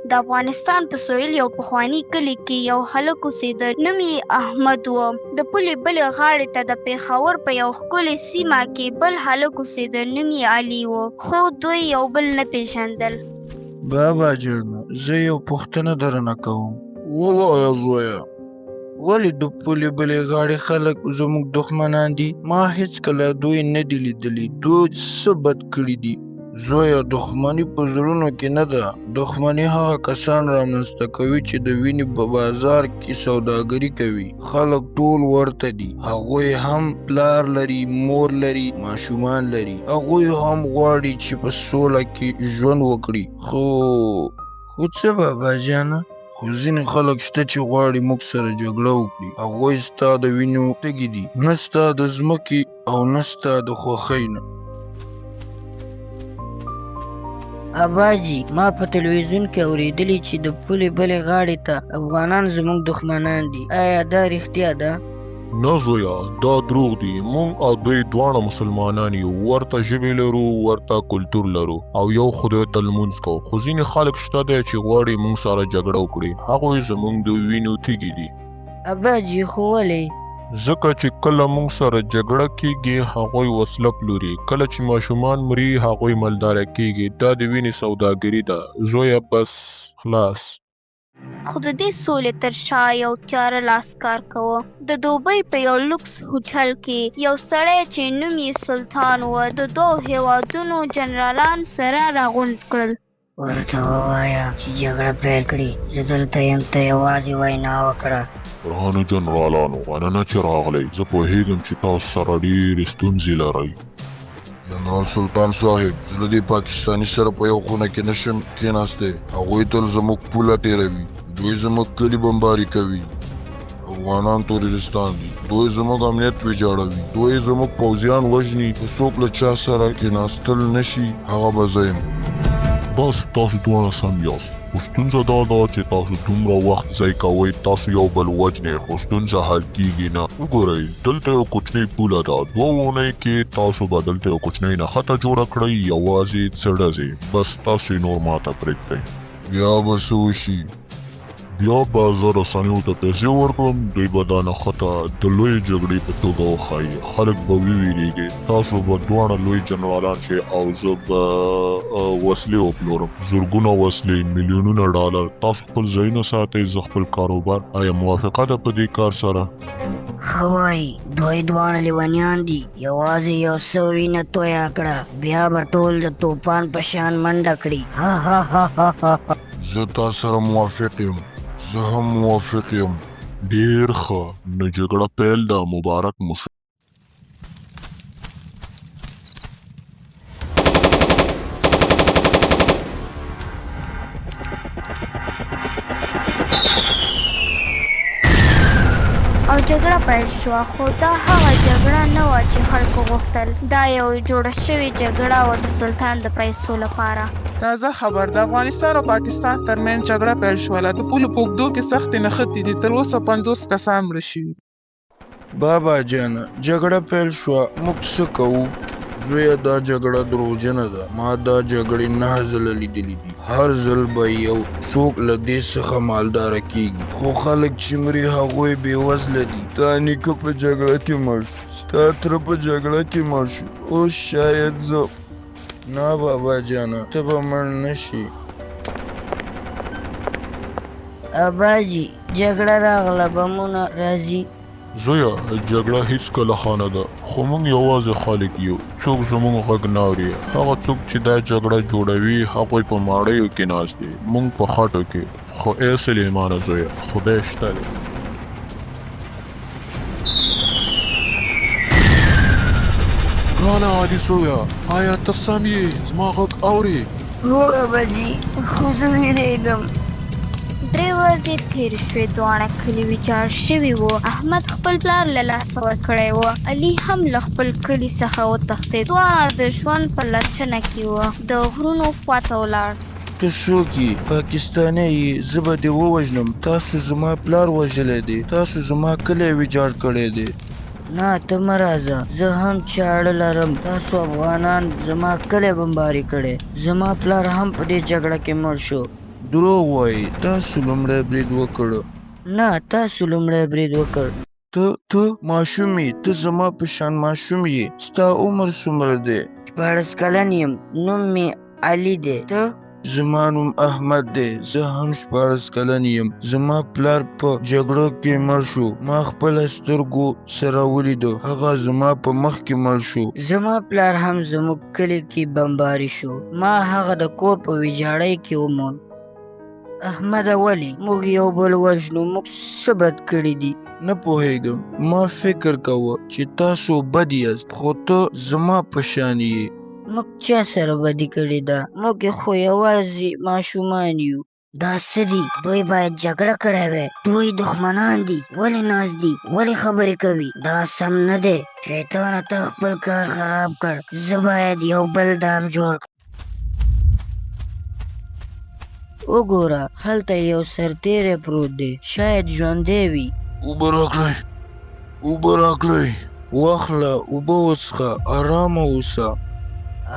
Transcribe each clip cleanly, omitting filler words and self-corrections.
د افغانستان په سویل یو پخواني کلي کې یو هلک اوسېده، نوم یې احمد و. د پولې بلې غاړې ته د پېښور په یو ښکلې سیمه کې بل هلک اوسېده، نوم یې علي و، خو دوی یو بل نه پېژندل. بابا جانه، زه یو پوښتنه درنه کوم. ووایه زویه، ولې د پولې بلې غاړې خلک زموږ دښمنان دي؟ ما هېڅکله دوی نه دي لیدلي. دوی څه بد کړي دي؟ زویه، دښمني په زړونو کې نه ده. دښمني هغه کسان رامنځته کوي چې د وینې په بازار کې سوداګري کوي. خلک ټول ورته دي. هغوی هم پلار لري، مور لري، ماشومان لري. هغوی هم غواړي چې په سوله کې ژوند وکړي. خو څه بابا جانه؟ خو ځینې خلک شته چې غواړي موږ سره جګړه وکړي. هغوی ستا د وینو تږي دي، نه ستا د ځمکې او نه ستا د خوښۍ نه. اباجي، ما په تلویزیون کې اورېدلي چې د پولې بلې غاړې ته افغانان زموږ دښمنان دي. آیا دا رښتیا ده؟ نه زویا، دا دروغ دي. مونږ او دوی دواړه مسلمانان یو، ورته ژبې لرو، ورته کلتور لرو او یو خدای ته لمونځ کوو. خو ځینې خلک شته دی چې غواړي مونږ سره جګړه وکړي. هغوی زموږ د وینو تږي دي. اباجي، خو ولې؟ ځکه چې کله مونږ سره جګړه کېږي هغوی وسله پلوري، کله چې ماشومان مري هغوی مالداره کېږي. دا د وینې سوداګري ده زویه. بس خلاص. خو د دې سولې تر شا یو تیاره لاس کار کوه. د دوبۍ په یو لوکس هوټل کې یو سړی چې نوم یې سلطان و، د دوو هېوادونو جنرالان سره راغونډ کړل. ورته ووایه چې جګړه پیل کړي، زه دلته یم، ته یوازې وینا وکړه. ورهانو جنرالانو، مننه چې راغلی. زه پوهېږم چې تاسو سره ډېرې ستونزې لرئ. جنرال سلطان صاحب، زه له دې پاکستاني سره په یو خونه کې نشم کېناستی. هغوی تل زموږ پوله تېروي. دوی زموږ کلي بمباري کوي. افغانان تورستان دي. دوی زموږ امنیت ویجاړوي. دوی زموږ پوځیان وژني. که څوک له چا سره کېناستل نشي، هغه به زه یم. بس تاسو دواړه سم یاست. خو ستونزه دا ده چې تاسو دومره وخت ضایع کوئ، تاسو یو بل وژنئ، خو ستونزه حل کېږي نه. وګورئ، دلته یو کوچنۍ پوله ده. 2 اونۍ کې تاسو به دلته یو کوچنۍ نښته جوړه کړئ، یوازې څه ډزې. بس تاسو یې نور ماته پرېږدئ. بیا به څه وشي؟ بیا به زه رسنیو ته پیسې ورکړم. دوی به دا نښته د لویې جګړې په توګه وښایي. خلک به وویرېږي. تاسو به دواړه لوی جنرالان شئ او زه به وسلې وپلورم. زرګونه وسلې، میلیونونه ډالر. تاسو خپل ځایونه ساتئ، زه خپل کاروبار. آیا موافقه ده په دې کار سره؟ ښه وایي، دوی دواړه لیونیان دي. یوازې یو څه وینه تویه کړه، بیا به ټول د توپان په شان منډه کړي. زه تا سره موافق یم. زه هم موافق یم. ډېر ښه، نو جګړه پیل ده. مبارک مو شه. او جګړه پیل شوه. خو دا هغه جګړه نه وه چې خلکو غوښتل. دا یو جوړه شوې جګړه وه د سلطان د پیسو لپاره. تازه خبر، د افغانستان او پاکستان ترمنځ جګړه پیل شوله. د پولو په اوږدو کې سختې نښتې دي. تر اوسه 50 کسان مړه شوي. بابا جانه، جګړه پیل شوه، موږ څه کوو؟ زویه، دا جګړه دروغجنه ده. ما دا جګړې 9 ځله لیدلې دي. هر ځل به یو څوک له دې څخه مالداره کېږي. خو خلک چې مري هغوی بېوزله دي. ستا نیکه په جګړه کې مړ شو، ستا تره په جګړه کې مړ شو. اوس شاید زه. نه بابا جانه، ته به مړ نه شي. اباجي، جګړه راغله، بمونه راځي. زویا، جګړه هیڅکله ښه نه ده. خو موږ یوازې خلک یو. څوک زموږ غږ نه اوري. هغه څوک چې دا جګړه جوړوي هغوی په ماړیو کې ناست دي، موږ په خټو کې. خو ای سلیمانه زویه، خدای شته دی. ګرانه عادي زویه، آیا ته سم یې؟ زما غږ اورې؟ هو اباجي، خو زه وېرېږم. 3 ورځې تېرې شوې. دواړه کلي ویجاړ شوي وو. احمد خپل پلار له لاسه ورکړی و. علي هم له خپل کلي څخه وتښتېد. دواړه د ژوند په لټنه کې وو. د غرونو خواته ولاړ. ته څوک یې؟ پاکستانی یې؟ زه به دې ووژنم. تاسو زما پلار وژلی دی. تاسو زما کلی ویجاړ کړی دی. نه ته مه راځه، زه هم چاړه لرم. تاسو افغانان زما کلی بمباري کړی، زما پلار هم په دې جګړه کې مړ شو. دروغ وایي، تاسو لومړی برید وکړ. نه تاسو لومړی برید وکړ. ته ماشوم یې، ته زما په شان ماشوم یې. ستا عمر څومره دی؟ 14 کلن یم، نوم مې علي دی. ته؟ زما نوم احمد دی، زه هم 14 کلن یم. زما پلار په جګړه کې مړ شو، ما خپل سترګو سره ولیدو، هغه زما په مخ کې مړ شو. زما پلار هم زموږ کلی کې بمباري شو، ما هغه د کور په ویجاړۍ کې وموند. احمد ولې موږ یو بل وژنو؟ موږ څه بد کړي دي؟ نه پوهېږم، ما فکر کوه چې تاسو بد یاست، خو ته زما په شان یې. موږ چا سره بدي کړې ده؟ موږ خو یوازې ماشومان یو. دا څه دي؟ دوی باید جګړه کړې وای. دوی دښمنان دي، ولې ناست دي؟ ولې خبرې کوي؟ دا سم نه دی. شیطانه ته خپل کار خراب کړ، زه باید یو بل دام جوړ کړم. وګوره هلته یو سرتیری پروت دی، شاید ژوندی وي. اوبه راکړئ، واخله، اوبه وڅښه، ارامه اوسه.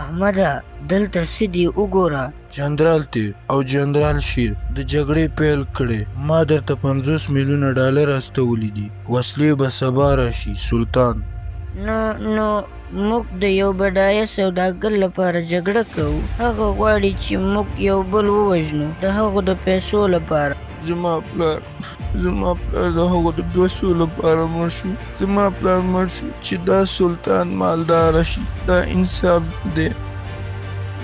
احمده دلته څه دي وګوره. جنرال تیر او جنرال شیر د جګړې پیل کړې. ما درته 50 میلیونه ډالر استولي دي. وسلې به سبا راشي سلطان. نو موږ د یو بډایه سوداګر لپاره جګړه کوو. هغه غواړي چې موږ یو بل ووژنو د هغو د پیسو لپاره. زما پلار د هغو د پیسو لپاره مړ شو. زما پلار مړ شو چې دا سلطان مالدار شي. دا انصاف دی.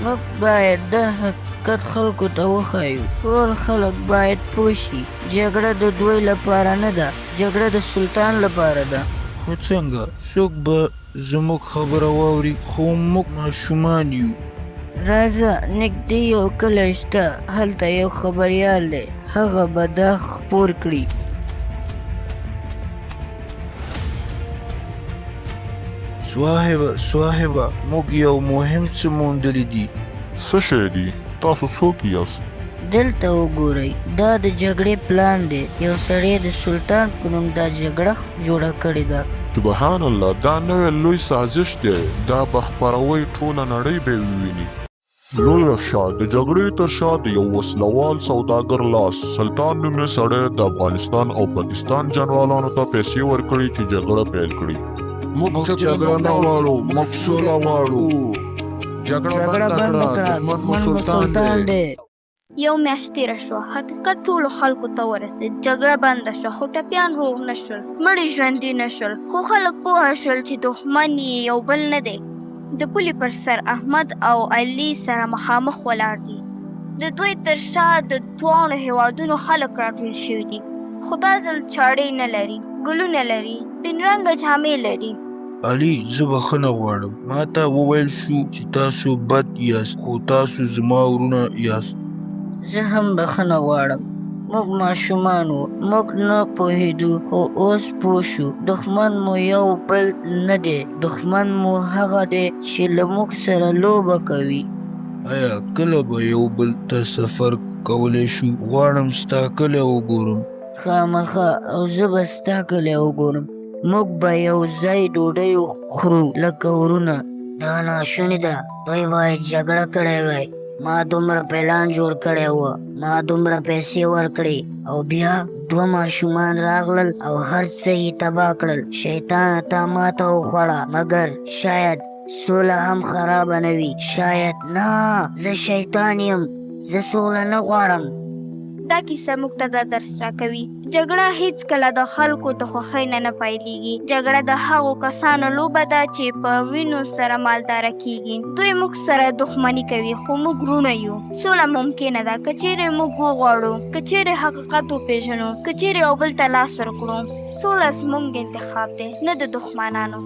موږ باید دا حقیقت خلکو ته وښایو. ټول خلک باید پوه شي جګړه د دوی لپاره نه ده، جګړه د سلطان لپاره ده. خو څنګه؟ څوک به زموږ خبره واوري؟ خو موږ ماشومان یو. راځه نږدې یو کلی شته، هلته یو خبریال دی، هغه به دا خپور کړي. صاحبه موږ یو مهم څه موندلی دي. څه شی دي؟ تاسو څوک یاست؟ دلته وګورئ، دا د جګړې پلان دی. یو سړی د سلطان په نوم دا جګړه جوړه کړې ده. سبحان الله، دا نوی لوی سازش دی. دا به خپروي، ټوله نړۍ به وویني. لویه شاه د جګړې تر شا د یو وسلوال سوداګر لاس. سلطان نومې سړی د افغانستان او پاکستان جنرالانو ته پیسې ورکړي چې جګړه پیل کړي. موږ جګړه نه غواړو، موږ سوله غواړو. جګړه بند کړه، دښمن مو سلطان دی. یو میاشت تېره شوه، حقیقت ټولو خلکو ته ورسېد. جګړه بنده شوه، خو ټپیان روغ نه شول، مړي ژوندي نه شول. خو خلک پوه شول چې دښمن یې یو بل نه دی. د پولې پر سر احمد او علي سره مخامخ ولاړ دي. د دوی تر شا د دواړو هېوادونو خلک راټول شوي دي. خو دا ځل چاړې نه لري، ګلونه لري، سپین رنګه جامې لري. علي، زه بخښنه غواړم. ما ته وویل شو چې تاسو بد یاست، خو تاسو زما ورونه یاست. زه هم بخښنه غواړم. موږ ماشومان وو، موږ نه پوهېدو، خو اوس پوه شو. دښمن مو یو بل نه دی، دښمن مو هغه دی چې له موږ سره لوبه کوي. آیا کله به یو بل ته سفر کولی شو؟ غواړم ستا کلی وګورم. خامخا، او زه به ستا کلی وګورم. موږ به یو ځای ډوډۍ خورو لکه ورونه. دا ناشونې ده، دوی باید جګړه کړې وای. ما دومره پلان جوړ کړی و، ما دومره پیسې ورکړې، او بیا 2 ماشومان راغلل او هر څه یې تباه کړل. شیطانه تا ماته وخوړه، مګر شاید سوله هم خرابه نه وي. شاید نه، زه شیطان یم، زه سوله نه غواړم. دا کیسه موږ ته دا درس راکوي: جګړه هیڅکله د خلکو د خوښۍ نه پیلېږي. جګړه د هغو کسانو لوبه ده چې په وینو سره مالداره کیږي. دوی موږ سره دښمني کوي، خو موږ وروڼه یو. سوله ممکنه ده که چیرې موږ وغواړو، که چیرې حقیقت وپېژنو، که چیرې یو بل ته لاس ورکړو. سوله زموږ انتخاب دی، نه د دښمنانو.